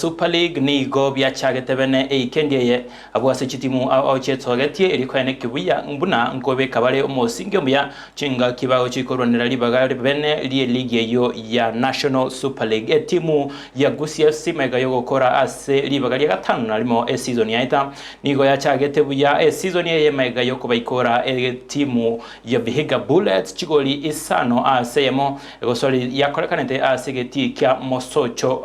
Super League ni go bya chagete bene kendeye abwase chitimu au chetsogetie ilikwene kibuya mbuna ngobe kabale omosinge muya chinga kibao chikoronera libagale bene liye league yo ya National Super League timu ya Gusii FC mega yo gukora ase libagale gatanu narimo season yaita nigo ya chagete buya season ye mega yo kubaikora timu Ya Vihiga Bullets chigoli isano asemo gosoli yakorekanete asegeti kya mosocho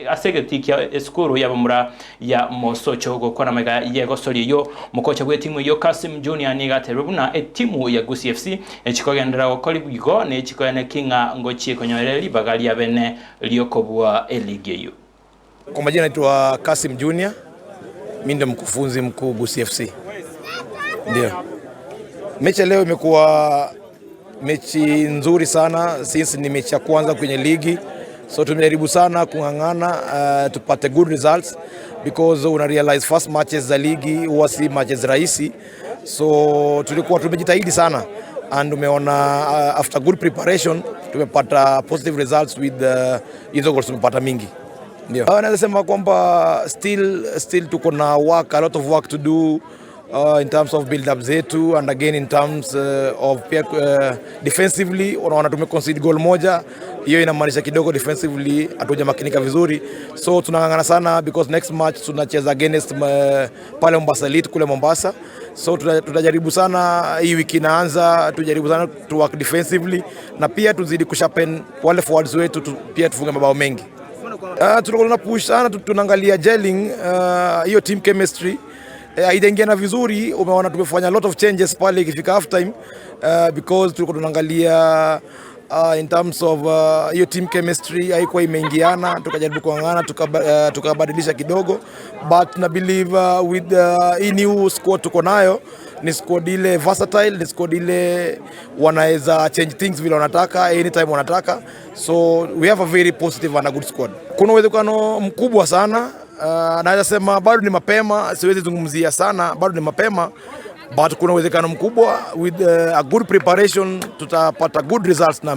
asegeti kya eskuru yabamura ya mosocho gukora mega ye gosoli yo mukocha gwe timu yo Kasim Junior ni gaterubuna timu ya Gusii FC chikogendera gukora bigo ne chikoyane kinga ngochi konyorera libagali ya bene liokobwa elige yo. Kwa majina naitwa Kasim Junior, mimi ndiye mkufunzi mkuu Gusii FC. Ndio. Mechi leo imekuwa mechi nzuri sana since ni mechi ya kwanza kwenye ligi. So tumejaribu sana kungangana tupate good results because una realize first matches za ligi huwa si matches rahisi. So tulikuwa tumejitahidi sana and umeona after good preparation tumepata positive results with hizo goals tumepata mingi. Ndio. Naweza sema kwamba still tuko na a lot of work to do in terms of build up zetu and again in terms of defensively unaona tumeconcede goal moja, hiyo inamaanisha kidogo defensively hatujamakinika vizuri, so tunangangana sana because next match tunacheza against pale Mombasa Elite kule Mombasa, so tutajaribu sana hii wiki inaanza, tujaribu sana to work defensively na pia tuzidi kusharpen wale forwards wetu pia tufunge mabao mengi. Tunakuwa push sana, tunaangalia gelling hiyo team chemistry haijaingiana vizuri. Umeona tumefanya a lot of changes pale ikifika half time because tulikuwa tunaangalia in terms of hiyo team chemistry haikuwa imeingiana, tukajaribu kuangana tukabadilisha kidogo, but na believe with hii new squad tuko nayo ni squad ile versatile, ni squad ile wanaweza change things vile wanataka anytime wanataka, so we have a very positive and a good squad. Kuna uwezekano mkubwa sana, naweza sema bado ni mapema, siwezi zungumzia sana, bado ni mapema, but kuna uwezekano mkubwa with a good preparation tutapata good results na